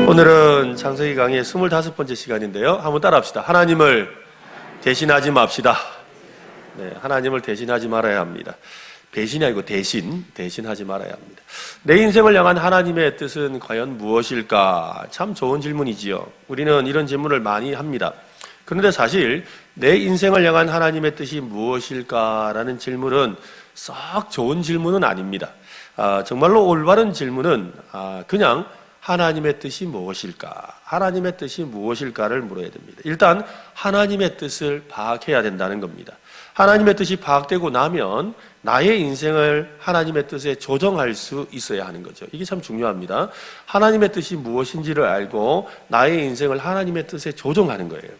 오늘은 창세기 강의 25번째 시간인데요. 한번 따라합시다. 하나님을 대신하지 맙시다. 네, 하나님을 대신하지 말아야 합니다. 배신이 아니고 대신하지 말아야 합니다. 내 인생을 향한 하나님의 뜻은 과연 무엇일까? 참 좋은 질문이지요. 우리는 이런 질문을 많이 합니다. 그런데 사실 내 인생을 향한 하나님의 뜻이 무엇일까라는 질문은 썩 좋은 질문은 아닙니다. 정말로 올바른 질문은 그냥 하나님의 뜻이 무엇일까? 하나님의 뜻이 무엇일까를 물어야 됩니다. 일단 하나님의 뜻을 파악해야 된다는 겁니다. 하나님의 뜻이 파악되고 나면 나의 인생을 하나님의 뜻에 조정할 수 있어야 하는 거죠. 이게 참 중요합니다. 하나님의 뜻이 무엇인지를 알고 나의 인생을 하나님의 뜻에 조정하는 거예요.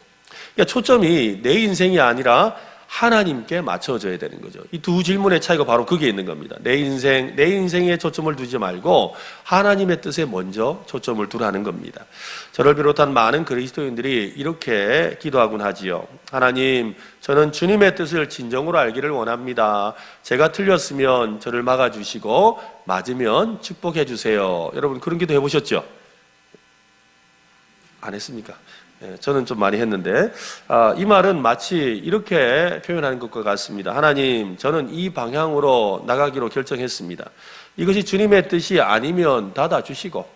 그러니까 초점이 내 인생이 아니라 하나님께 맞춰져야 되는 거죠. 이 두 질문의 차이가 바로 그게 있는 겁니다. 내 인생에 초점을 두지 말고 하나님의 뜻에 먼저 초점을 두라는 겁니다. 저를 비롯한 많은 그리스도인들이 이렇게 기도하곤 하지요. 하나님, 저는 주님의 뜻을 진정으로 알기를 원합니다. 제가 틀렸으면 저를 막아주시고 맞으면 축복해 주세요. 여러분 그런 기도 해보셨죠? 안 했습니까? 저는 좀 많이 했는데 이 말은 마치 이렇게 표현하는 것과 같습니다. 하나님, 저는 이 방향으로 나가기로 결정했습니다. 이것이 주님의 뜻이 아니면 닫아주시고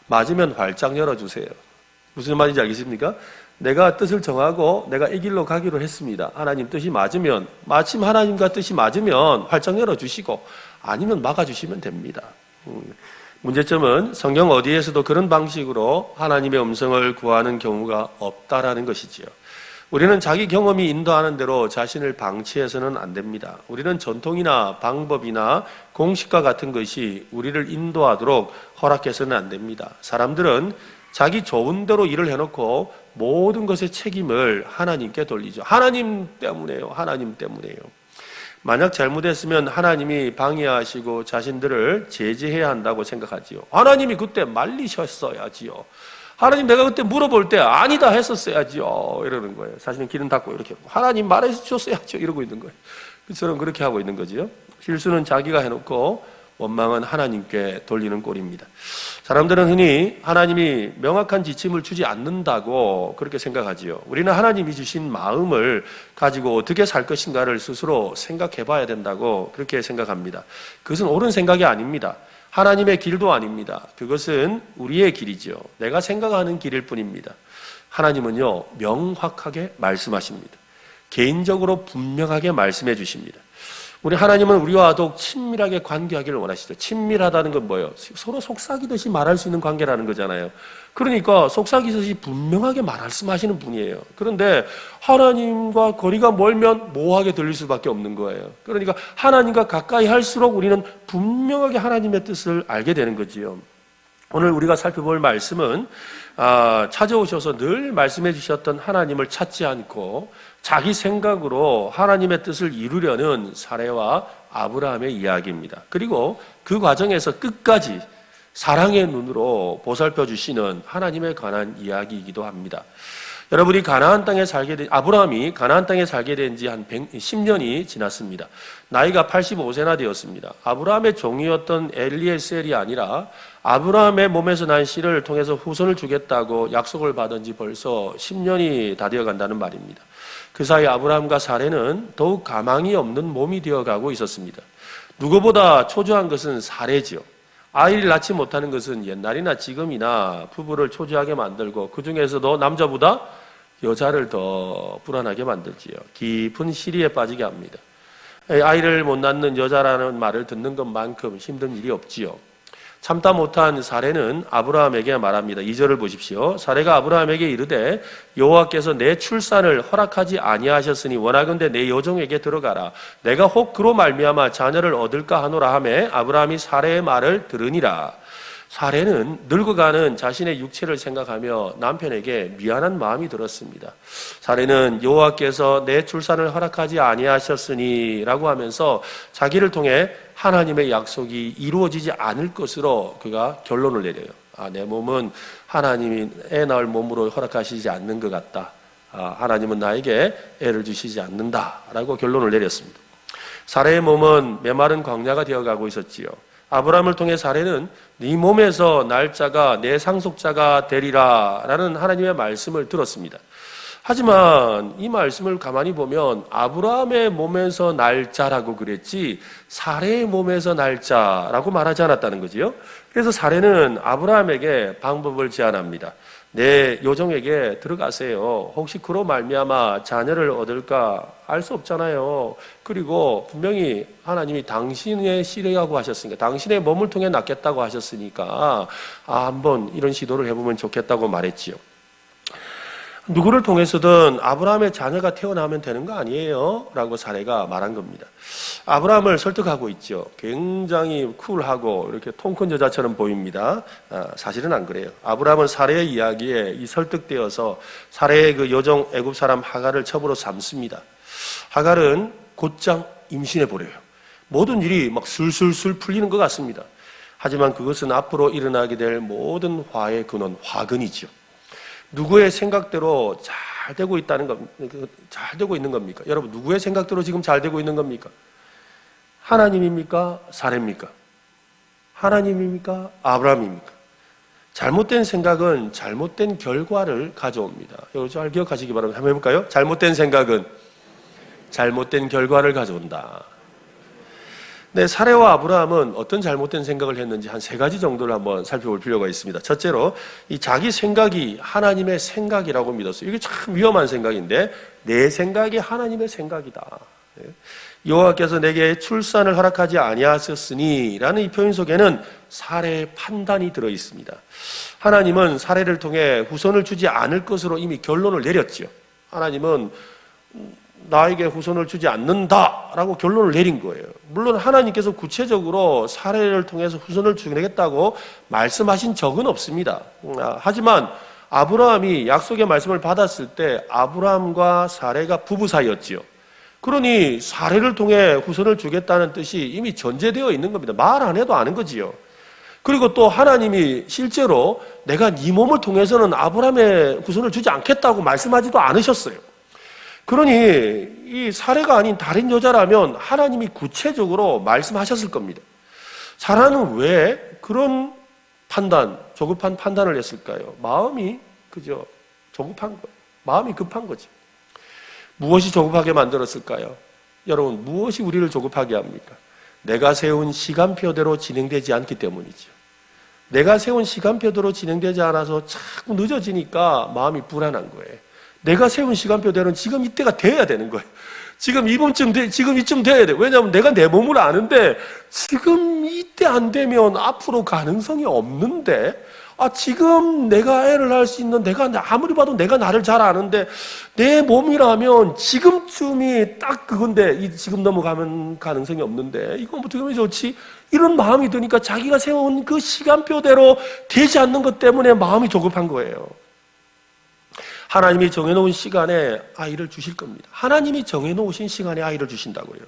맞으면 활짝 열어주세요. 무슨 말인지 알겠습니까? 내가 뜻을 정하고 내가 이 길로 가기로 했습니다. 하나님 뜻이 맞으면, 마침 하나님과 뜻이 맞으면 활짝 열어주시고 아니면 막아주시면 됩니다. 문제점은 성경 어디에서도 그런 방식으로 하나님의 음성을 구하는 경우가 없다라는 것이지요. 우리는 자기 경험이 인도하는 대로 자신을 방치해서는 안 됩니다. 우리는 전통이나 방법이나 공식과 같은 것이 우리를 인도하도록 허락해서는 안 됩니다. 사람들은 자기 좋은 대로 일을 해놓고 모든 것의 책임을 하나님께 돌리죠. 하나님 때문에요. 하나님 때문에요. 만약 잘못했으면 하나님이 방해하시고 자신들을 제지해야 한다고 생각하지요. 하나님이 그때 말리셨어야지요. 하나님, 내가 그때 물어볼 때 아니다 했었어야지요. 이러는 거예요. 사실은 귀는 닫고 이렇게 하나님 말해주셨어야죠. 이러고 있는 거예요. 저는 그렇게 하고 있는 거지요. 실수는 자기가 해놓고 원망은 하나님께 돌리는 꼴입니다. 사람들은 흔히 하나님이 명확한 지침을 주지 않는다고 그렇게 생각하지요. 우리는 하나님이 주신 마음을 가지고 어떻게 살 것인가를 스스로 생각해 봐야 된다고 그렇게 생각합니다. 그것은 옳은 생각이 아닙니다. 하나님의 길도 아닙니다. 그것은 우리의 길이죠. 내가 생각하는 길일 뿐입니다. 하나님은요, 명확하게 말씀하십니다. 개인적으로 분명하게 말씀해 주십니다. 우리 하나님은 우리와 더욱 친밀하게 관계하기를 원하시죠. 친밀하다는 건 뭐예요? 서로 속삭이듯이 말할 수 있는 관계라는 거잖아요. 그러니까 속삭이듯이 분명하게 말씀하시는 분이에요. 그런데 하나님과 거리가 멀면 모호하게 들릴 수밖에 없는 거예요. 그러니까 하나님과 가까이 할수록 우리는 분명하게 하나님의 뜻을 알게 되는 거지요. 오늘 우리가 살펴볼 말씀은 찾아오셔서 늘 말씀해 주셨던 하나님을 찾지 않고 자기 생각으로 하나님의 뜻을 이루려는 사레와 아브라함의 이야기입니다. 그리고 그 과정에서 끝까지 사랑의 눈으로 보살펴 주시는 하나님에 관한 이야기이기도 합니다. 여러분이 아브라함이 가나안 땅에 살게 된 지 한 10년이 지났습니다. 나이가 85세나 되었습니다. 아브라함의 종이었던 엘리에셀이 아니라 아브라함의 몸에서 난 씨를 통해서 후손을 주겠다고 약속을 받은 지 벌써 10년이 다 되어 간다는 말입니다. 그 사이 아브라함과 사레는 더욱 가망이 없는 몸이 되어가고 있었습니다. 누구보다 초조한 것은 사레지요. 아이를 낳지 못하는 것은 옛날이나 지금이나 부부를 초조하게 만들고 그 중에서도 남자보다 여자를 더 불안하게 만들지요. 깊은 시리에 빠지게 합니다. 아이를 못 낳는 여자라는 말을 듣는 것만큼 힘든 일이 없지요. 참다 못한 사레는 아브라함에게 말합니다. 2절을 보십시오. 사레가 아브라함에게 이르되 여호와께서 내 출산을 허락하지 아니하셨으니 원하건대 내 여종에게 들어가라. 내가 혹 그로 말미암아 자녀를 얻을까 하노라 하매 아브라함이 사레의 말을 들으니라. 사레는 늙어가는 자신의 육체를 생각하며 남편에게 미안한 마음이 들었습니다. 사레는 여호와께서 내 출산을 허락하지 아니하셨으니 라고 하면서 자기를 통해 하나님의 약속이 이루어지지 않을 것으로 그가 결론을 내려요. 내 몸은 하나님이 애 낳을 몸으로 허락하시지 않는 것 같다. 하나님은 나에게 애를 주시지 않는다 라고 결론을 내렸습니다. 사레의 몸은 메마른 광야가 되어가고 있었지요. 아브라함을 통해 사례는 네 몸에서 날 자가 내 상속자가 되리라 라는 하나님의 말씀을 들었습니다. 하지만 이 말씀을 가만히 보면 아브라함의 몸에서 날 자라고 그랬지 사례의 몸에서 날 자라고 말하지 않았다는 거지요. 그래서 사례는 아브라함에게 방법을 제안합니다. 내 요정에게 들어가세요. 혹시 그로 말미암아 자녀를 얻을까 알 수 없잖아요. 그리고 분명히 하나님이 당신의 씨라고 하셨으니까, 당신의 몸을 통해 낳겠다고 하셨으니까 한번 이런 시도를 해보면 좋겠다고 말했지요. 누구를 통해서든 아브라함의 자녀가 태어나면 되는 거 아니에요? 라고 사례가 말한 겁니다. 아브라함을 설득하고 있죠. 굉장히 쿨하고 이렇게 통 큰 여자처럼 보입니다. 사실은 안 그래요. 아브라함은 사례의 이야기에 설득되어서 사례의 그 여종 애굽 사람 하갈을 첩으로 삼습니다. 하갈은 곧장 임신해 버려요. 모든 일이 막 술술술 풀리는 것 같습니다. 하지만 그것은 앞으로 일어나게 될 모든 화의 근원, 화근이죠. 누구의 생각대로 잘 되고 있는 겁니까? 여러분, 누구의 생각대로 지금 잘 되고 있는 겁니까? 하나님입니까? 사례입니까? 하나님입니까? 아브라함입니까? 잘못된 생각은 잘못된 결과를 가져옵니다. 이거 잘 기억하시기 바랍니다. 한번 해볼까요? 잘못된 생각은 잘못된 결과를 가져온다. 네, 사례와 아브라함은 어떤 잘못된 생각을 했는지 한 3가지 정도를 한번 살펴볼 필요가 있습니다. 첫째로, 이 자기 생각이 하나님의 생각이라고 믿었어요. 이게 참 위험한 생각인데, 내 생각이 하나님의 생각이다. 여호와께서 내게 출산을 허락하지 아니하셨으니 라는 이 표현 속에는 사례의 판단이 들어 있습니다. 하나님은 사례를 통해 후손을 주지 않을 것으로 이미 결론을 내렸지요. 하나님은 나에게 후손을 주지 않는다라고 결론을 내린 거예요. 물론 하나님께서 구체적으로 사례를 통해서 후손을 주겠다고 말씀하신 적은 없습니다. 하지만 아브라함이 약속의 말씀을 받았을 때 아브라함과 사례가 부부 사이였지요. 그러니 사례를 통해 후손을 주겠다는 뜻이 이미 전제되어 있는 겁니다. 말 안 해도 아는 거지요. 그리고 또 하나님이 실제로 내가 네 몸을 통해서는 아브라함의 후손을 주지 않겠다고 말씀하지도 않으셨어요. 그러니 이 사례가 아닌 다른 여자라면 하나님이 구체적으로 말씀하셨을 겁니다. 사라는 왜 그런 조급한 판단을 했을까요? 마음이 조급한 거예요. 마음이 급한 거죠. 무엇이 조급하게 만들었을까요? 여러분, 무엇이 우리를 조급하게 합니까? 내가 세운 시간표대로 진행되지 않기 때문이죠. 내가 세운 시간표대로 진행되지 않아서 자꾸 늦어지니까 마음이 불안한 거예요. 내가 세운 시간표대로는 지금 이때가 돼야 되는 거예요. 지금 이쯤 돼야 돼. 왜냐하면 내가 내 몸을 아는데 지금 이때 안 되면 앞으로 가능성이 없는데, 지금 내가 애를 낳을 수 있는, 내가 아무리 봐도 내가 나를 잘 아는데 내 몸이라면 지금쯤이 딱 그건데 지금 넘어가면 가능성이 없는데 이건 어떻게 하면 좋지? 이런 마음이 드니까 자기가 세운 그 시간표대로 되지 않는 것 때문에 마음이 조급한 거예요. 하나님이 정해놓은 시간에 아이를 주실 겁니다. 하나님이 정해놓으신 시간에 아이를 주신다고요.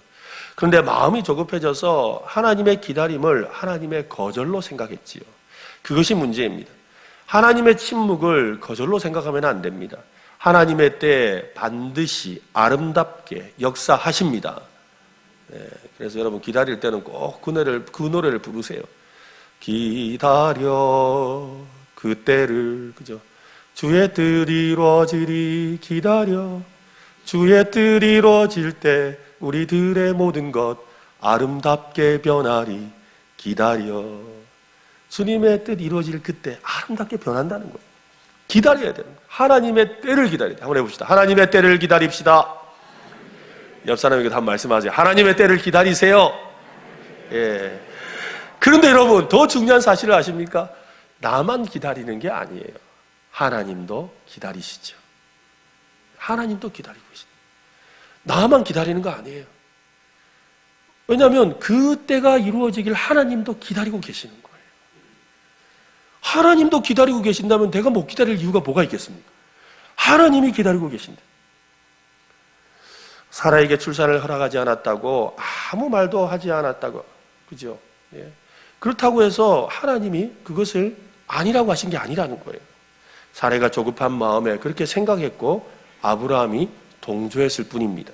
그런데 마음이 조급해져서 하나님의 기다림을 하나님의 거절로 생각했지요. 그것이 문제입니다. 하나님의 침묵을 거절로 생각하면 안 됩니다. 하나님의 때에 반드시 아름답게 역사하십니다. 그래서 여러분, 기다릴 때는 꼭 그 노래를 부르세요. 기다려 그 때를, 그죠? 주의 뜻 이루어지리 기다려. 주의 뜻 이루어질 때 우리들의 모든 것 아름답게 변하리 기다려. 주님의 뜻 이루어질 그때 아름답게 변한다는 거예요. 기다려야 되는 거예요. 하나님의 때를 기다려야 돼요. 한번 해봅시다. 하나님의 때를 기다립시다. 옆 사람에게도 한번 말씀하세요. 하나님의 때를 기다리세요. 예. 그런데 여러분, 더 중요한 사실을 아십니까? 나만 기다리는 게 아니에요. 하나님도 기다리시죠. 하나님도 기다리고 계십니다. 나만 기다리는 거 아니에요. 왜냐하면 그 때가 이루어지길 하나님도 기다리고 계시는 거예요. 하나님도 기다리고 계신다면 내가 못 기다릴 이유가 뭐가 있겠습니까? 하나님이 기다리고 계신데. 사라에게 출산을 허락하지 않았다고, 아무 말도 하지 않았다고, 그죠? 예. 그렇다고 해서 하나님이 그것을 아니라고 하신 게 아니라는 거예요. 사례가 조급한 마음에 그렇게 생각했고 아브라함이 동조했을 뿐입니다.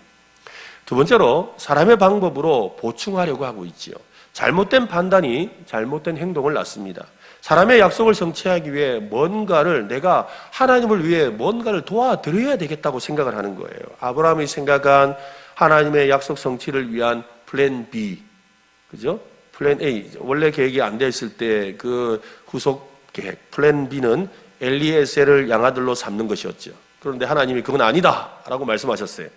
두 번째로, 사람의 방법으로 보충하려고 하고 있지요. 잘못된 판단이 잘못된 행동을 낳습니다. 사람의 약속을 성취하기 위해 내가 하나님을 위해 뭔가를 도와드려야 되겠다고 생각을 하는 거예요. 아브라함이 생각한 하나님의 약속 성취를 위한 플랜 B, 그죠? 플랜 A, 원래 계획이 안 됐을 때 그 후속 계획, 플랜 B는 엘리에셀을 양아들로 삼는 것이었죠. 그런데 하나님이 그건 아니다 라고 말씀하셨어요.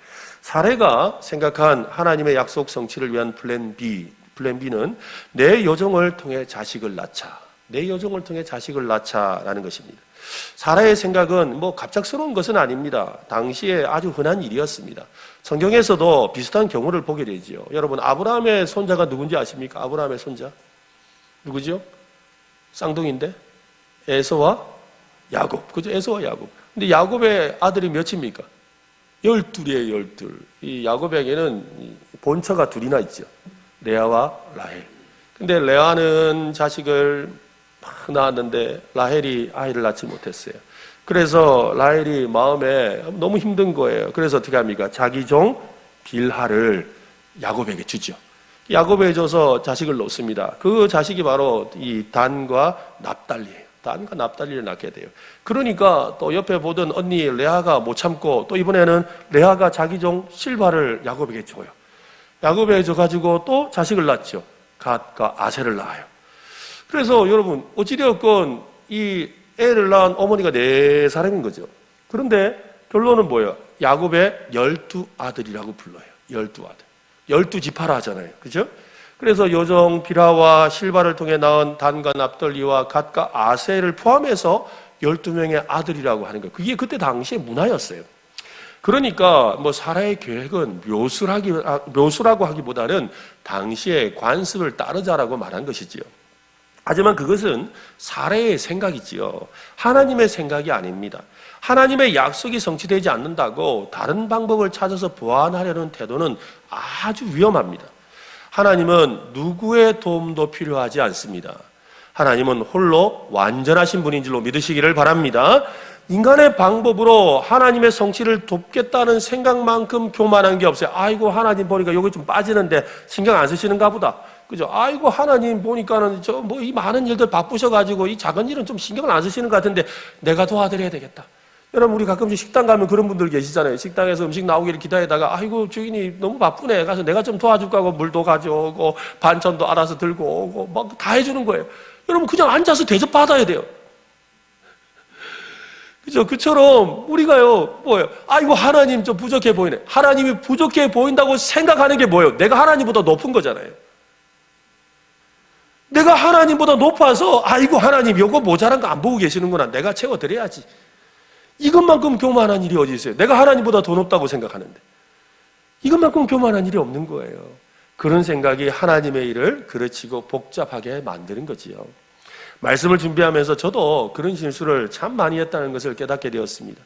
사레가 생각한 하나님의 약속 성취를 위한 플랜 B는 내 여종을 통해 자식을 낳자라는 것입니다. 사라의 생각은 갑작스러운 것은 아닙니다. 당시에 아주 흔한 일이었습니다. 성경에서도 비슷한 경우를 보게 되지요. 여러분, 아브라함의 손자가 누군지 아십니까? 아브라함의 손자 누구죠? 쌍둥이인데 에서와 야곱, 그죠? 에서와 야곱. 근데 야곱의 아들이 몇입니까? 12이에요. 12. 이 야곱에게는 본처가 둘이나 있죠. 레아와 라헬. 근데 레아는 자식을 막 낳았는데 라헬이 아이를 낳지 못했어요. 그래서 라헬이 마음에 너무 힘든 거예요. 그래서 어떻게 합니까? 자기 종 빌하를 야곱에게 주죠. 야곱에게 줘서 자식을 놓습니다. 그 자식이 바로 이 단과 납달리예요. 단과 납달리를 낳게 돼요. 그러니까 또 옆에 보던 언니 레아가 못 참고 또 이번에는 레아가 자기 종 실바를 야곱에게 줘요. 야곱에게 줘가지고 또 자식을 낳죠. 갓과 아셀을 낳아요. 그래서 여러분, 어찌되었건 이 애를 낳은 어머니가 4사람인 거죠. 그런데 결론은 뭐예요? 야곱의 12아들이라고 불러요. 12아들. 12지파라 하잖아요. 그죠? 그래서 여종 빌하와 실바를 통해 낳은 단과 납달리와 갓과 아셀을 포함해서 12명의 아들이라고 하는 거예요. 그게 그때 당시의 문화였어요. 그러니까 사라의 계획은 묘수라고 하기보다는 당시의 관습을 따르자라고 말한 것이지요. 하지만 그것은 사라의 생각이지요. 하나님의 생각이 아닙니다. 하나님의 약속이 성취되지 않는다고 다른 방법을 찾아서 보완하려는 태도는 아주 위험합니다. 하나님은 누구의 도움도 필요하지 않습니다. 하나님은 홀로 완전하신 분인 줄로 믿으시기를 바랍니다. 인간의 방법으로 하나님의 성취를 돕겠다는 생각만큼 교만한 게 없어요. 아이고, 하나님 보니까 여기 좀 빠지는데 신경 안 쓰시는가 보다. 그죠? 아이고, 하나님 보니까는 이 많은 일들 바쁘셔가지고 이 작은 일은 좀 신경을 안 쓰시는 것 같은데 내가 도와드려야 되겠다. 여러분, 우리 가끔씩 식당 가면 그런 분들 계시잖아요. 식당에서 음식 나오기를 기다리다가 아이고, 주인이 너무 바쁘네. 가서 내가 좀 도와줄까 하고 물도 가져오고 반찬도 알아서 들고 오고 막 다 해주는 거예요. 여러분, 그냥 앉아서 대접받아야 돼요. 그죠? 그처럼 우리가요, 아이고, 하나님 좀 부족해 보이네. 하나님이 부족해 보인다고 생각하는 게 뭐예요? 내가 하나님보다 높은 거잖아요. 내가 하나님보다 높아서 아이고, 하나님 요거 모자란 거 안 보고 계시는구나. 내가 채워드려야지. 이것만큼 교만한 일이 어디 있어요? 내가 하나님보다 더 높다고 생각하는데 이것만큼 교만한 일이 없는 거예요. 그런 생각이 하나님의 일을 그르치고 복잡하게 만드는 거지요. 말씀을 준비하면서 저도 그런 실수를 참 많이 했다는 것을 깨닫게 되었습니다.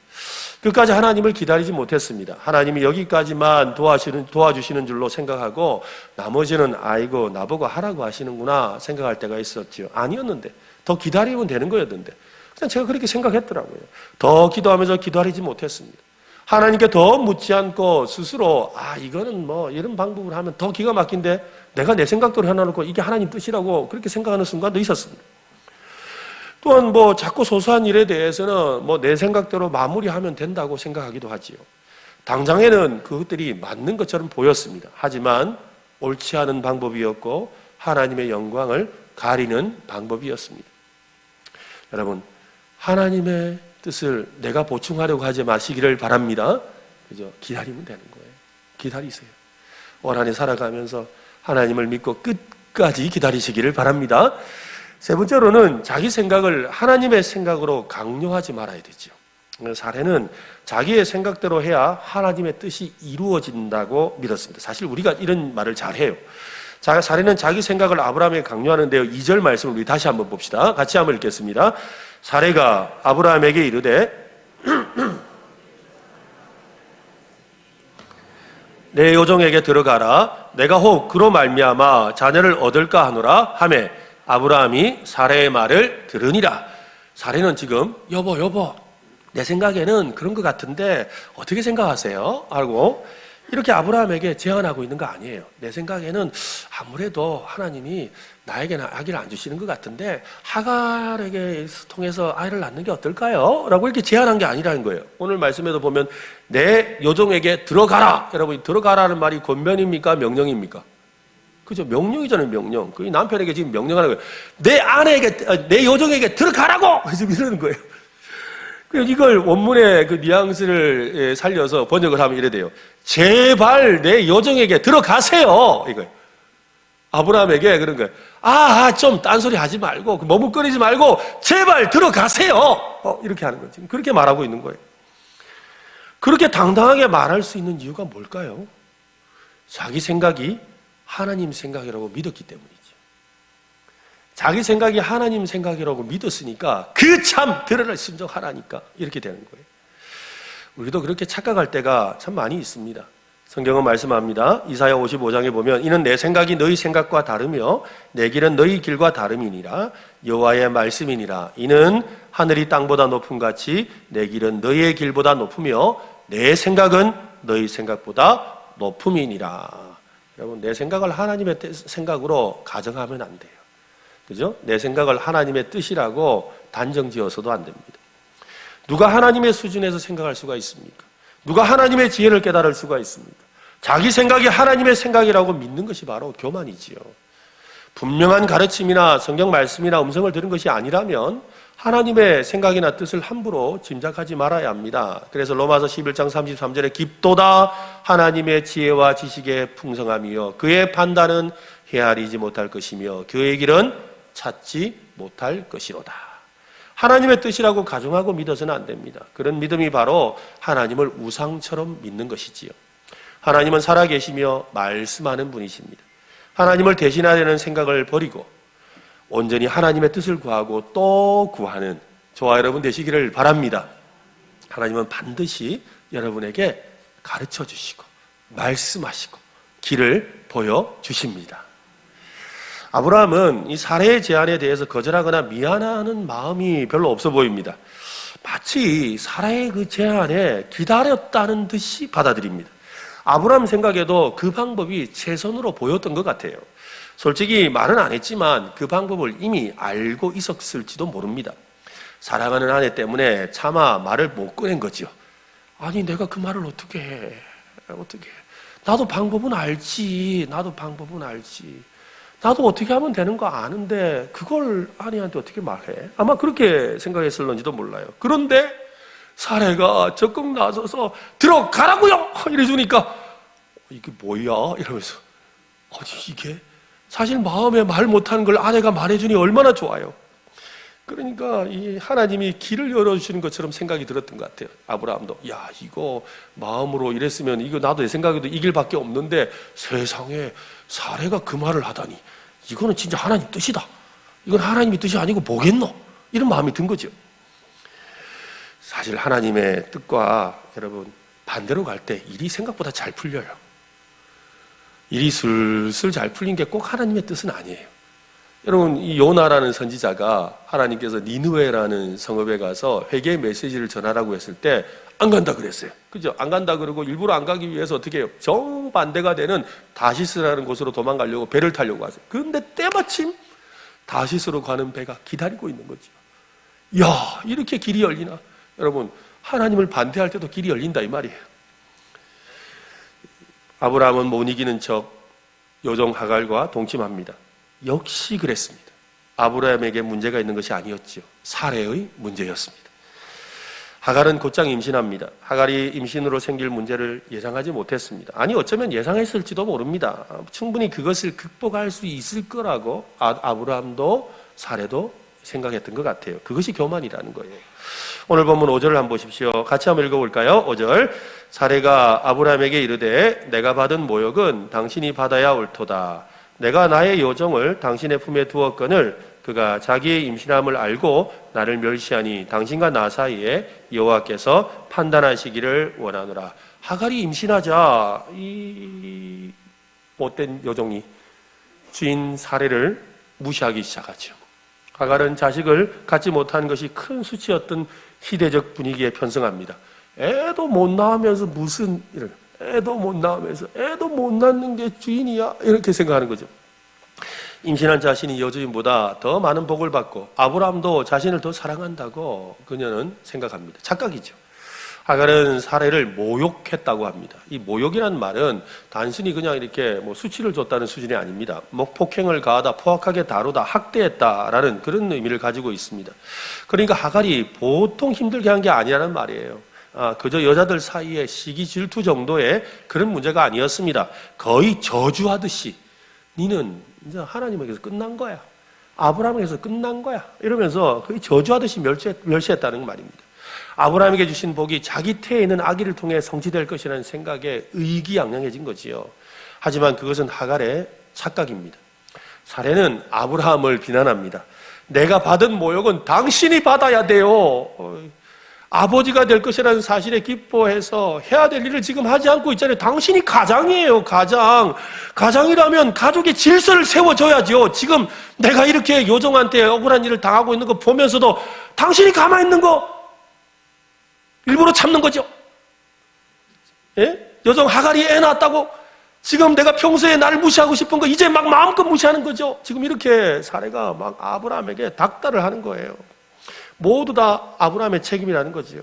끝까지 하나님을 기다리지 못했습니다. 하나님이 여기까지만 도와주시는 줄로 생각하고 나머지는 아이고, 나보고 하라고 하시는구나 생각할 때가 있었죠. 아니었는데, 더 기다리면 되는 거였는데 그냥 제가 그렇게 생각했더라고요. 더 기도하면서 기다리지 못했습니다. 하나님께 더 묻지 않고 스스로 이거는 이런 방법을 하면 더 기가 막힌데 내가 내 생각대로 해놔놓고 이게 하나님 뜻이라고 그렇게 생각하는 순간도 있었습니다. 또한 자꾸 소소한 일에 대해서는 내 생각대로 마무리하면 된다고 생각하기도 하지요. 당장에는 그것들이 맞는 것처럼 보였습니다. 하지만 옳지 않은 방법이었고 하나님의 영광을 가리는 방법이었습니다. 여러분, 하나님의 뜻을 내가 보충하려고 하지 마시기를 바랍니다. 그죠? 기다리면 되는 거예요. 기다리세요. 올 한 해 살아가면서 하나님을 믿고 끝까지 기다리시기를 바랍니다. 세 번째로는 자기 생각을 하나님의 생각으로 강요하지 말아야 되죠. 사례는 자기의 생각대로 해야 하나님의 뜻이 이루어진다고 믿었습니다. 사실 우리가 이런 말을 잘해요. 사례는 자기 생각을 아브라함에게 강요하는데요. 2절 말씀을 우리 다시 한번 봅시다. 같이 한번 읽겠습니다. 사례가 아브라함에게 이르되 내 여종에게 들어가라. 내가 혹 그로 말미암아 자녀를 얻을까 하노라 하매 아브라함이 사례의 말을 들으니라. 사례는 지금 여보 내 생각에는 그런 것 같은데 어떻게 생각하세요? 하고 이렇게 아브라함에게 제안하고 있는 거 아니에요. 내 생각에는 아무래도 하나님이 나에게는 아기를 안 주시는 것 같은데 하갈에게 통해서 아이를 낳는 게 어떨까요? 라고 이렇게 제안한 게 아니라는 거예요. 오늘 말씀에도 보면 내 여종에게 들어가라. 여러분, 들어가라는 말이 권면입니까? 명령입니까? 그죠? 명령이잖아요, 명령. 그 남편에게 지금 명령하는 거예요. 내 아내에게, 내 여종에게 들어가라고! 지금 이러는 거예요. 이걸 원문의 그 뉘앙스를 살려서 번역을 하면 이래 돼요. 제발 내 여종에게 들어가세요. 이거예요. 아브라함에게 그런 거예요. 좀 딴소리 하지 말고, 머뭇거리지 말고, 제발 들어가세요. 이렇게 하는 거지. 그렇게 말하고 있는 거예요. 그렇게 당당하게 말할 수 있는 이유가 뭘까요? 자기 생각이 하나님 생각이라고 믿었기 때문이죠. 자기 생각이 하나님 생각이라고 믿었으니까 그 참 들으라 순종하라니까 이렇게 되는 거예요. 우리도 그렇게 착각할 때가 참 많이 있습니다. 성경은 말씀합니다. 이사야 55장에 보면 이는 내 생각이 너희 생각과 다르며 내 길은 너희 길과 다름이니라 여호와의 말씀이니라. 이는 하늘이 땅보다 높음 같이 내 길은 너희의 길보다 높으며 내 생각은 너희 생각보다 높음이니라. 여러분, 내 생각을 하나님의 생각으로 가정하면 안 돼요. 그죠? 내 생각을 하나님의 뜻이라고 단정 지어서도 안 됩니다. 누가 하나님의 수준에서 생각할 수가 있습니까? 누가 하나님의 지혜를 깨달을 수가 있습니까? 자기 생각이 하나님의 생각이라고 믿는 것이 바로 교만이지요. 분명한 가르침이나 성경 말씀이나 음성을 들은 것이 아니라면 하나님의 생각이나 뜻을 함부로 짐작하지 말아야 합니다. 그래서 로마서 11장 33절에 깊도다 하나님의 지혜와 지식의 풍성함이요 그의 판단은 헤아리지 못할 것이며 그의 길은 찾지 못할 것이로다. 하나님의 뜻이라고 가정하고 믿어서는 안 됩니다. 그런 믿음이 바로 하나님을 우상처럼 믿는 것이지요. 하나님은 살아계시며 말씀하는 분이십니다. 하나님을 대신하려는 생각을 버리고 온전히 하나님의 뜻을 구하고 또 구하는 저와 여러분 되시기를 바랍니다. 하나님은 반드시 여러분에게 가르쳐 주시고 말씀하시고 길을 보여주십니다. 아브라함은 이 사례의 제안에 대해서 거절하거나 미안해하는 마음이 별로 없어 보입니다. 마치 사례의 그 제안에 기다렸다는 듯이 받아들입니다. 아브라함 생각에도 그 방법이 최선으로 보였던 것 같아요. 솔직히 말은 안 했지만 그 방법을 이미 알고 있었을지도 모릅니다. 사랑하는 아내 때문에 차마 말을 못 꺼낸 거죠. 아니 내가 그 말을 어떻게 해. 나도 방법은 알지. 나도 어떻게 하면 되는 거 아는데 그걸 아내한테 어떻게 말해? 아마 그렇게 생각했을런지도 몰라요. 그런데 사례가 적극 나서서 들어가라고요! 이래주니까 이게 뭐야? 이러면서 이게 사실 마음에 말 못하는 걸 아내가 말해주니 얼마나 좋아요. 그러니까 이 하나님이 길을 열어주시는 것처럼 생각이 들었던 것 같아요. 아브라함도 이거 마음으로 이랬으면 이거 나도 내 생각에도 이 길밖에 없는데 세상에 사례가 그 말을 하다니 이거는 진짜 하나님 뜻이다. 이건 하나님의 뜻이 아니고 뭐겠노? 이런 마음이 든 거죠. 사실 하나님의 뜻과 여러분 반대로 갈 때 일이 생각보다 잘 풀려요. 일이 슬슬 잘 풀린 게 꼭 하나님의 뜻은 아니에요. 여러분 이 요나라는 선지자가 하나님께서 니느웨라는 성읍에 가서 회개의 메시지를 전하라고 했을 때 안 간다 그랬어요. 그죠? 안 간다 그러고 일부러 안 가기 위해서 어떻게 해요? 정반대가 되는 다시스라는 곳으로 도망가려고 배를 타려고 하세요. 그런데 때마침 다시스로 가는 배가 기다리고 있는 거죠. 이렇게 길이 열리나? 여러분 하나님을 반대할 때도 길이 열린다 이 말이에요. 아브라함은 못 이기는 척 여종 하갈과 동침합니다. 역시 그랬습니다. 아브라함에게 문제가 있는 것이 아니었지요. 사례의 문제였습니다. 하갈은 곧장 임신합니다. 하갈이 임신으로 생길 문제를 예상하지 못했습니다. 아니 어쩌면 예상했을지도 모릅니다. 충분히 그것을 극복할 수 있을 거라고 아브라함도 사례도 생각했던 것 같아요. 그것이 교만이라는 거예요. 오늘 본문 5절을 한번 보십시오. 같이 한번 읽어볼까요? 5절 사례가 아브라함에게 이르되 내가 받은 모욕은 당신이 받아야 옳도다. 내가 나의 여종을 당신의 품에 두었거늘 그가 자기의 임신함을 알고 나를 멸시하니 당신과 나 사이에 여호와께서 판단하시기를 원하노라. 하갈이 임신하자 이 못된 여종이 주인 사례를 무시하기 시작하죠. 하갈은 자식을 갖지 못한 것이 큰 수치였던 시대적 분위기에 편승합니다. 애도 못 낳으면서 무슨 일을 애도 못 낳으면서 애도 못 낳는 게 주인이야? 이렇게 생각하는 거죠. 임신한 자신이 여주인보다 더 많은 복을 받고 아브라함도 자신을 더 사랑한다고 그녀는 생각합니다. 착각이죠. 하갈은 사례를 모욕했다고 합니다. 이 모욕이라는 말은 단순히 그냥 이렇게 수치를 줬다는 수준이 아닙니다. 폭행을 가하다, 포악하게 다루다, 학대했다라는 그런 의미를 가지고 있습니다. 그러니까 하갈이 보통 힘들게 한 게 아니라는 말이에요. 그저 여자들 사이에 시기 질투 정도의 그런 문제가 아니었습니다. 거의 저주하듯이 니는 이제 하나님에게서 끝난 거야. 아브라함에게서 끝난 거야. 이러면서 거의 저주하듯이 멸시했다는 말입니다. 아브라함에게 주신 복이 자기 태에 있는 아기를 통해 성취될 것이라는 생각에 의기양양해진 거지요. 하지만 그것은 하갈의 착각입니다. 사례는 아브라함을 비난합니다. 내가 받은 모욕은 당신이 받아야 돼요. 아버지가 될 것이라는 사실에 기뻐해서 해야 될 일을 지금 하지 않고 있잖아요. 당신이 가장이에요, 가장. 가장이라면 가족의 질서를 세워줘야죠. 지금 내가 이렇게 요정한테 억울한 일을 당하고 있는 거 보면서도 당신이 가만히 있는 거 일부러 참는 거죠. 예? 여정 하갈이 애 낳았다고 지금 내가 평소에 나를 무시하고 싶은 거 이제 막 마음껏 무시하는 거죠. 지금 이렇게 사례가 막 아브라함에게 닥달을 하는 거예요. 모두 다 아브라함의 책임이라는 거지요.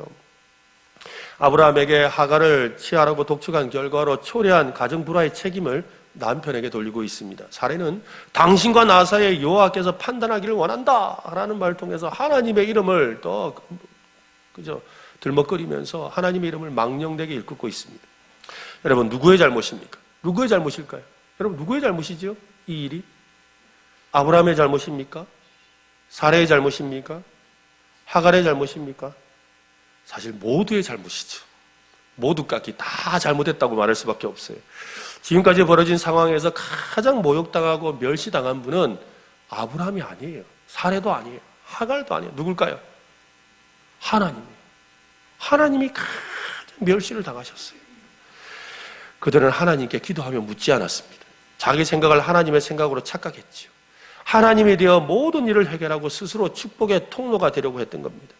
아브라함에게 하갈을 치하라고 독촉한 결과로 초래한 가정 불화의 책임을 남편에게 돌리고 있습니다. 사례는 당신과 나 사이에 여호와께서 판단하기를 원한다라는 말을 통해서 하나님의 이름을 또 그죠 들먹거리면서 하나님의 이름을 망령되게 일컫고 있습니다. 여러분 누구의 잘못입니까? 누구의 잘못일까요? 여러분 누구의 잘못이죠? 이 일이? 아브라함의 잘못입니까? 사례의 잘못입니까? 하갈의 잘못입니까? 사실 모두의 잘못이죠. 모두 깎이 다 잘못했다고 말할 수밖에 없어요. 지금까지 벌어진 상황에서 가장 모욕당하고 멸시당한 분은 아브라함이 아니에요. 사례도 아니에요. 하갈도 아니에요. 누굴까요? 하나님이에요. 하나님이 가장 멸시를 당하셨어요. 그들은 하나님께 기도하며 묻지 않았습니다. 자기 생각을 하나님의 생각으로 착각했지요. 하나님에 대해 모든 일을 해결하고 스스로 축복의 통로가 되려고 했던 겁니다.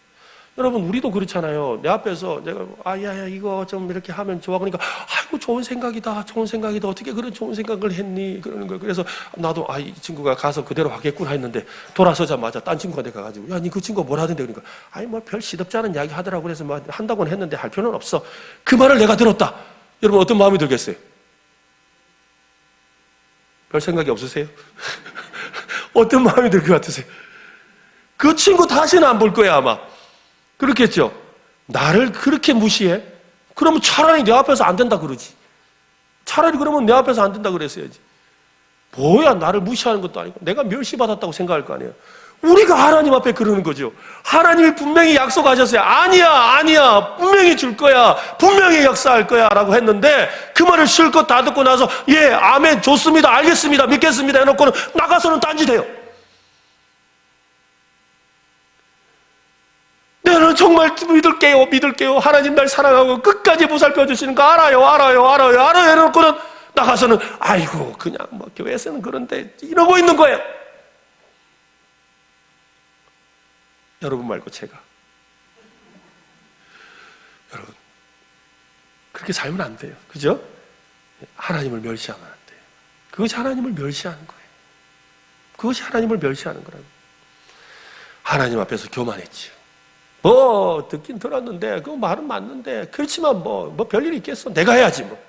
여러분 우리도 그렇잖아요. 내 앞에서 내가 야야 이거 좀 이렇게 하면 좋아 그러니까 아이고 좋은 생각이다 어떻게 그런 좋은 생각을 했니 그러는 거예요. 그래서 나도 이 친구가 가서 그대로 하겠구나 했는데 돌아서자마자 딴 친구한테 가가지고 야 니 그 친구가 뭘 하던데 그러니까 뭐 별 시덥지 않은 이야기 하더라고 그래서 뭐 한다고는 했는데 할 필요는 없어. 그 말을 내가 들었다. 여러분 어떤 마음이 들겠어요? 별 생각이 없으세요? 어떤 마음이 들 것 같으세요? 그 친구 다시는 안 볼 거야 아마. 그렇겠죠? 나를 그렇게 무시해? 그러면 차라리 내 앞에서 안 된다 그러지. 차라리 그러면 내 앞에서 안 된다 그랬어야지. 뭐야 나를 무시하는 것도 아니고 내가 멸시받았다고 생각할 거 아니에요. 우리가 하나님 앞에 그러는 거죠. 하나님이 분명히 약속하셨어요. 아니야 분명히 줄 거야. 분명히 역사할 거야 라고 했는데 그 말을 실컷 다 듣고 나서 예 아멘 좋습니다 알겠습니다 믿겠습니다 해놓고는 나가서는 딴짓해요. 나는 정말 믿을게요. 하나님 날 사랑하고 끝까지 보살펴 주시는 거 알아요. 해놓고는 나가서는 아이고 그냥 뭐 교회에서는 그런데 이러고 있는 거예요. 여러분 말고 제가. 여러분 그렇게 살면 안 돼요. 그죠? 하나님을 멸시하면 안 돼요. 그것이 하나님을 멸시하는 거예요. 그것이 하나님을 멸시하는 거라고. 하나님 앞에서 교만했지요. 듣긴 들었는데 그 말은 맞는데 그렇지만 뭐 별일이 있겠어. 내가 해야지 뭐.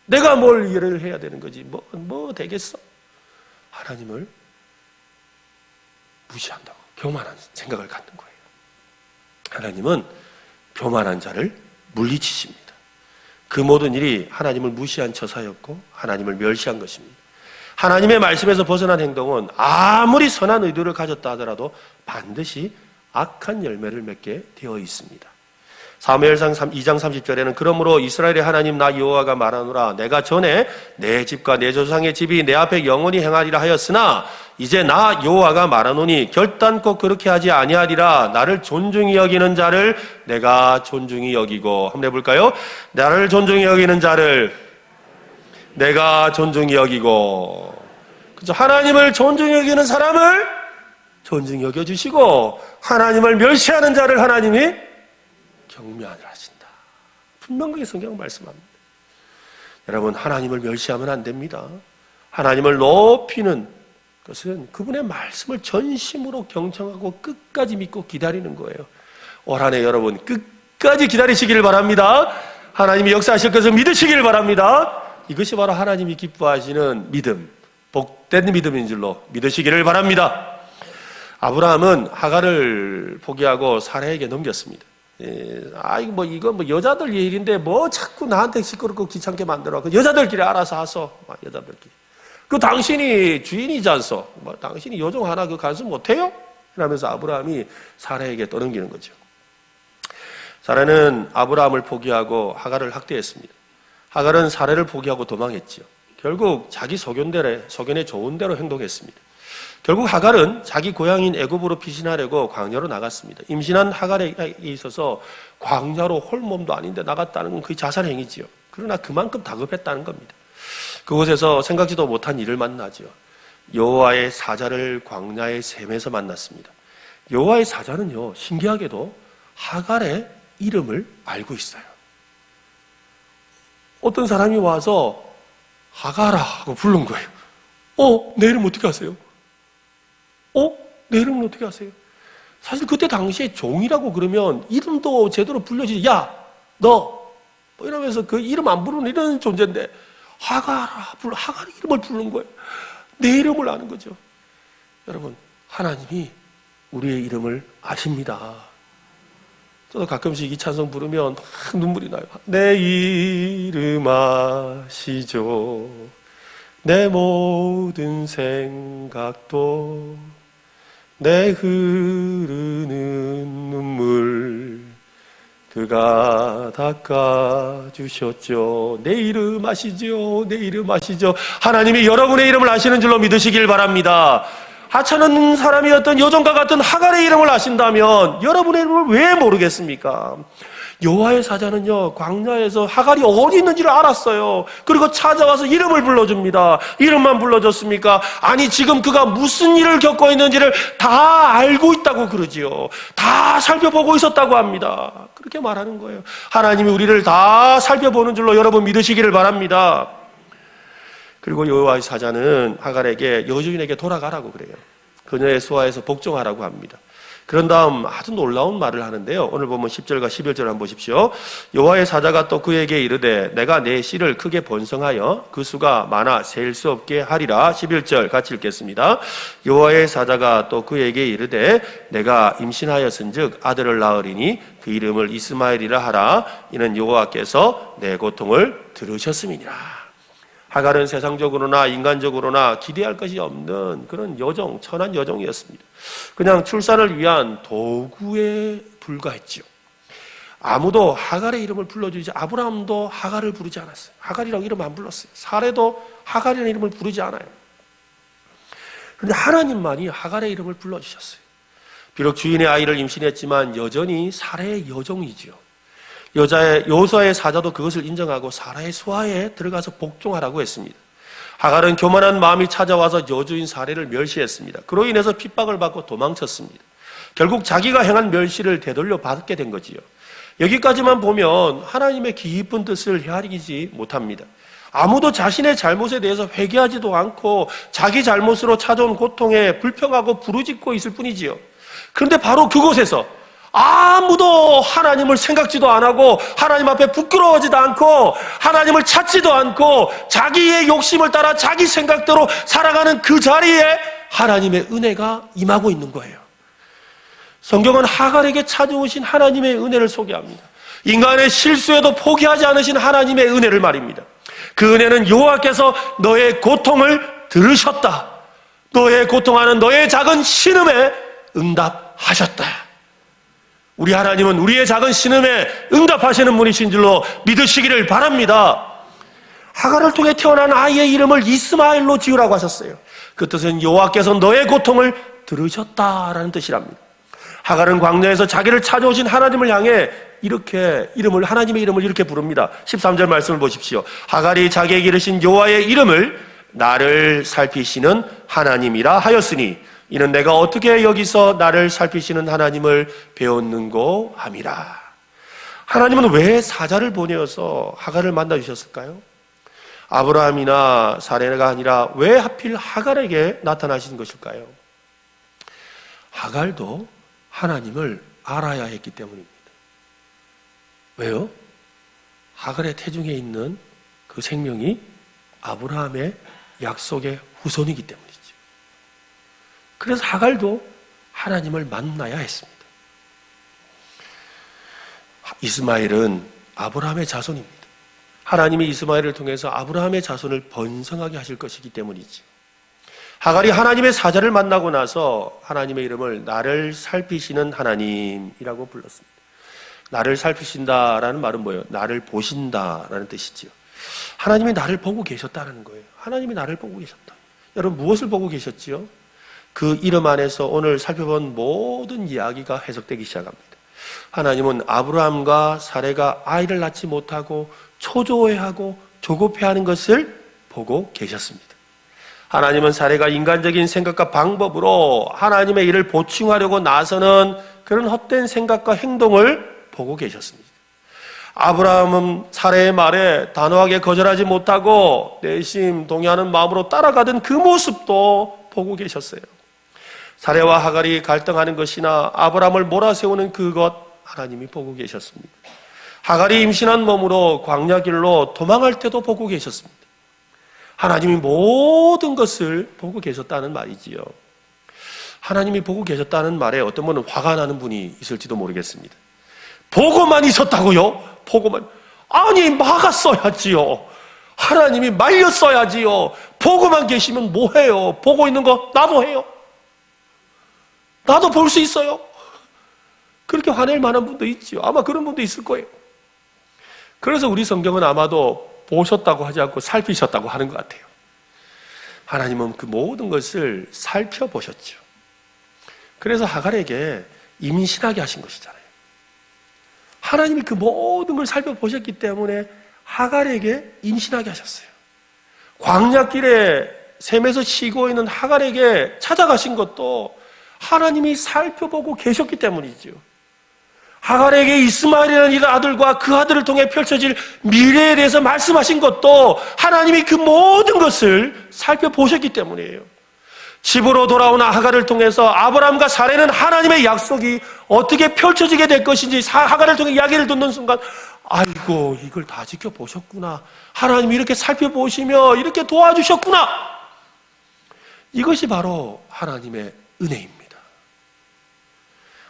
내가 뭘 일을 해야 되는 거지. 뭐 되겠어. 하나님을 무시한다고 교만한 생각을 갖는 거예요. 하나님은 교만한 자를 물리치십니다. 그 모든 일이 하나님을 무시한 처사였고 하나님을 멸시한 것입니다. 하나님의 말씀에서 벗어난 행동은 아무리 선한 의도를 가졌다 하더라도 반드시 악한 열매를 맺게 되어 있습니다. 사무엘상 2장 30절에는 그러므로 이스라엘의 하나님 나 여호와가 말하노라 내가 전에 내 집과 내 조상의 집이 내 앞에 영원히 행하리라 하였으나 이제 나 여호와가 말하노니 결단코 그렇게 하지 아니하리라. 나를 존중히 여기는 자를 내가 존중히 여기고 한번 해볼까요? 나를 존중히 여기는 자를 내가 존중히 여기고. 그죠? 하나님을 존중히 여기는 사람을 존중히 여겨주시고 하나님을 멸시하는 자를 하나님이 경멸하신다. 분명하게 성경 말씀합니다. 여러분, 하나님을 멸시하면 안 됩니다. 하나님을 높이는 것은 그분의 말씀을 전심으로 경청하고 끝까지 믿고 기다리는 거예요. 올 한 해 여러분 끝까지 기다리시기를 바랍니다. 하나님이 역사하실 것을 믿으시기를 바랍니다. 이것이 바로 하나님이 기뻐하시는 믿음, 복된 믿음인 줄로 믿으시기를 바랍니다. 아브라함은 하갈을 포기하고 사라에게 넘겼습니다. 이거 여자들 일인데 자꾸 나한테 시끄럽고 귀찮게 만들어. 그 여자들끼리 알아서 하소. 여자들끼리. 그 당신이 주인이지 않소. 당신이 요정 하나 그 간수 못해요? 이러면서 아브라함이 사라에게 떠넘기는 거죠. 사라는 아브라함을 포기하고 하갈을 학대했습니다. 하갈은 사라를 포기하고 도망했지요. 결국 자기 소견에 좋은 대로 행동했습니다. 결국 하갈은 자기 고향인 애굽으로 피신하려고 광야로 나갔습니다. 임신한 하갈에 있어서 광야로 홀몸도 아닌데 나갔다는 건 거의 자살행위지요. 그러나 그만큼 다급했다는 겁니다. 그곳에서 생각지도 못한 일을 만나지요. 여호와의 사자를 광야의 샘에서 만났습니다. 여호와의 사자는요, 신기하게도 하갈의 이름을 알고 있어요. 어떤 사람이 와서 하갈아 하고 부른 거예요. 내 이름 어떻게 아세요? 내 이름은 어떻게 아세요? 사실 그때 당시에 종이라고 그러면 이름도 제대로 불려지지. 야, 너 이러면서 그 이름 안 부르는 이런 존재인데 하갈아, 하갈 이름을 부르는 거예요. 내 이름을 아는 거죠. 여러분, 하나님이 우리의 이름을 아십니다. 저도 가끔씩 이 찬송 부르면 막 눈물이 나요. 내 이름 아시죠? 내 모든 생각도 내 흐르는 눈물 그가 닦아주셨죠. 내 이름 아시죠? 내 이름 아시죠? 하나님이 여러분의 이름을 아시는 줄로 믿으시길 바랍니다. 하찮은 사람이 어떤 여종과 같은 하갈의 이름을 아신다면 여러분의 이름을 왜 모르겠습니까? 여호와의 사자는요, 광야에서 하갈이 어디 있는지를 알았어요. 그리고 찾아와서 이름을 불러줍니다. 이름만 불러줬습니까? 아니, 지금 그가 무슨 일을 겪고 있는지를 다 알고 있다고 그러지요. 다 살펴보고 있었다고 합니다. 그렇게 말하는 거예요. 하나님이 우리를 다 살펴보는 줄로 여러분 믿으시기를 바랍니다. 그리고 여호와의 사자는 하갈에게 여주인에게 돌아가라고 그래요. 그녀의 수하에서 복종하라고 합니다. 그런 다음 아주 놀라운 말을 하는데요. 오늘 보면 10절과 11절 한번 보십시오. 여호와의 사자가 또 그에게 이르되 내가 내 씨를 크게 번성하여 그 수가 많아 셀 수 없게 하리라. 11절 같이 읽겠습니다. 여호와의 사자가 또 그에게 이르되 내가 임신하였은즉 아들을 낳으리니 그 이름을 이스마엘이라 하라. 이는 여호와께서 내 고통을 들으셨음이니라. 하갈은 세상적으로나 인간적으로나 기대할 것이 없는 그런 여종, 천한 여종이었습니다. 그냥 출산을 위한 도구에 불과했지요. 아무도 하갈의 이름을 불러주지, 아브라함도 하갈을 부르지 않았어요. 하갈이라고 이름 안 불렀어요. 사레도 하갈이라는 이름을 부르지 않아요. 그런데 하나님만이 하갈의 이름을 불러주셨어요. 비록 주인의 아이를 임신했지만 여전히 사레의 여종이지요. 여호수아의 사자도 그것을 인정하고 사라의 수하에 들어가서 복종하라고 했습니다. 하갈은 교만한 마음이 찾아와서 여주인 사레를 멸시했습니다. 그로 인해서 핍박을 받고 도망쳤습니다. 결국 자기가 행한 멸시를 되돌려 받게 된 거지요. 여기까지만 보면 하나님의 깊은 뜻을 헤아리지 못합니다. 아무도 자신의 잘못에 대해서 회개하지도 않고 자기 잘못으로 찾아온 고통에 불평하고 부르짖고 있을 뿐이지요. 그런데 바로 그곳에서 아무도 하나님을 생각지도 안 하고 하나님 앞에 부끄러워지도 않고 하나님을 찾지도 않고 자기의 욕심을 따라 자기 생각대로 살아가는 그 자리에 하나님의 은혜가 임하고 있는 거예요. 성경은 하갈에게 찾아오신 하나님의 은혜를 소개합니다. 인간의 실수에도 포기하지 않으신 하나님의 은혜를 말입니다. 그 은혜는 여호와께서 너의 고통을 들으셨다. 너의 고통하는 너의 작은 신음에 응답하셨다. 우리 하나님은 우리의 작은 신음에 응답하시는 분이신 줄로 믿으시기를 바랍니다. 하갈을 통해 태어난 아이의 이름을 이스마엘로 지으라고 하셨어요. 그 뜻은 여호와께서 너의 고통을 들으셨다라는 뜻이랍니다. 하갈은 광야에서 자기를 찾아오신 하나님을 향해 하나님의 이름을 이렇게 부릅니다. 13절 말씀을 보십시오. 하갈이 자기에게 이르신 여호와의 이름을 나를 살피시는 하나님이라 하였으니 이는 내가 어떻게 여기서 나를 살피시는 하나님을 배웠는고 함이라. 하나님은 왜 사자를 보내어서 하갈을 만나주셨을까요? 아브라함이나 사레가 아니라 왜 하필 하갈에게 나타나신 것일까요? 하갈도 하나님을 알아야 했기 때문입니다. 왜요? 하갈의 태중에 있는 그 생명이 아브라함의 약속의 후손이기 때문이죠. 그래서 하갈도 하나님을 만나야 했습니다. 이스마엘은 아브라함의 자손입니다. 하나님이 이스마엘을 통해서 아브라함의 자손을 번성하게 하실 것이기 때문이죠. 하갈이 하나님의 사자를 만나고 나서 하나님의 이름을 나를 살피시는 하나님이라고 불렀습니다. 나를 살피신다라는 말은 뭐예요? 나를 보신다라는 뜻이지요. 하나님이 나를 보고 계셨다는 거예요. 하나님이 나를 보고 계셨다. 여러분 무엇을 보고 계셨지요? 그 이름 안에서 오늘 살펴본 모든 이야기가 해석되기 시작합니다. 하나님은 아브라함과 사레가 아이를 낳지 못하고 초조해하고 조급해하는 것을 보고 계셨습니다. 하나님은 사레가 인간적인 생각과 방법으로 하나님의 일을 보충하려고 나서는 그런 헛된 생각과 행동을 보고 계셨습니다. 아브라함은 사레의 말에 단호하게 거절하지 못하고 내심 동의하는 마음으로 따라가던 그 모습도 보고 계셨어요. 사레와 하갈이 갈등하는 것이나 아브라함을 몰아세우는 그것 하나님이 보고 계셨습니다. 하갈이 임신한 몸으로 광야길로 도망할 때도 보고 계셨습니다. 하나님이 모든 것을 보고 계셨다는 말이지요. 하나님이 보고 계셨다는 말에 어떤 분은 화가 나는 분이 있을지도 모르겠습니다. 보고만 있었다고요? 보고만. 아니 막았어야지요. 하나님이 말렸어야지요. 보고만 계시면 뭐해요? 보고 있는 거 나도 해요. 나도 볼 수 있어요. 그렇게 화낼 만한 분도 있지요. 아마 그런 분도 있을 거예요. 그래서 우리 성경은 아마도 보셨다고 하지 않고 살피셨다고 하는 것 같아요. 하나님은 그 모든 것을 살펴보셨죠. 그래서 하갈에게 임신하게 하신 것이잖아요. 하나님이 그 모든 걸 살펴보셨기 때문에 하갈에게 임신하게 하셨어요. 광야길에 샘에서 쉬고 있는 하갈에게 찾아가신 것도 하나님이 살펴보고 계셨기 때문이죠. 하갈에게 이스마엘이라는 이 아들과 그 아들을 통해 펼쳐질 미래에 대해서 말씀하신 것도 하나님이 그 모든 것을 살펴보셨기 때문이에요. 집으로 돌아온 하갈을 통해서 아브라함과 사레는 하나님의 약속이 어떻게 펼쳐지게 될 것인지 하갈을 통해 이야기를 듣는 순간 아이고 이걸 다 지켜보셨구나. 하나님이 이렇게 살펴보시며 이렇게 도와주셨구나. 이것이 바로 하나님의 은혜입니다.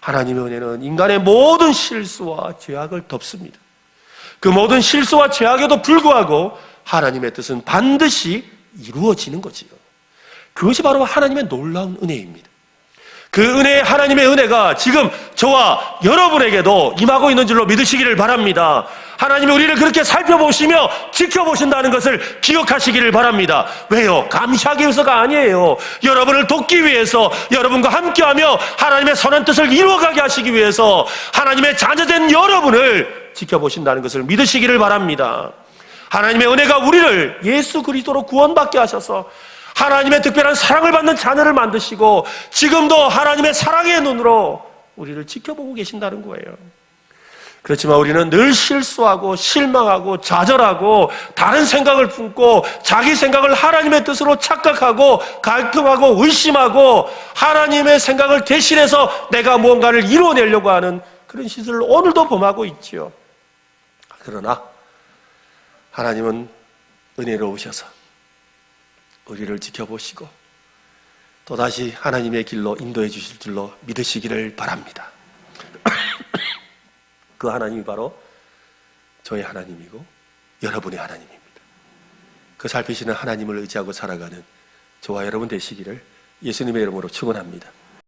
하나님의 은혜는 인간의 모든 실수와 죄악을 덮습니다. 그 모든 실수와 죄악에도 불구하고 하나님의 뜻은 반드시 이루어지는 거지요. 그것이 바로 하나님의 놀라운 은혜입니다. 그 은혜, 하나님의 은혜가 지금 저와 여러분에게도 임하고 있는 줄로 믿으시기를 바랍니다. 하나님이 우리를 그렇게 살펴보시며 지켜보신다는 것을 기억하시기를 바랍니다. 왜요? 감시하기 위해서가 아니에요. 여러분을 돕기 위해서, 여러분과 함께하며 하나님의 선한 뜻을 이루어가게 하시기 위해서 하나님의 자녀된 여러분을 지켜보신다는 것을 믿으시기를 바랍니다. 하나님의 은혜가 우리를 예수 그리스도로 구원받게 하셔서 하나님의 특별한 사랑을 받는 자녀를 만드시고 지금도 하나님의 사랑의 눈으로 우리를 지켜보고 계신다는 거예요. 그렇지만 우리는 늘 실수하고 실망하고 좌절하고 다른 생각을 품고 자기 생각을 하나님의 뜻으로 착각하고 갈등하고 의심하고 하나님의 생각을 대신해서 내가 무언가를 이루어내려고 하는 그런 시술을 오늘도 범하고 있지요. 그러나 하나님은 은혜로우셔서 우리를 지켜보시고 또다시 하나님의 길로 인도해 주실 줄로 믿으시기를 바랍니다. 그 하나님이 바로 저의 하나님이고 여러분의 하나님입니다. 그 살피시는 하나님을 의지하고 살아가는 저와 여러분 되시기를 예수님의 이름으로 축원합니다.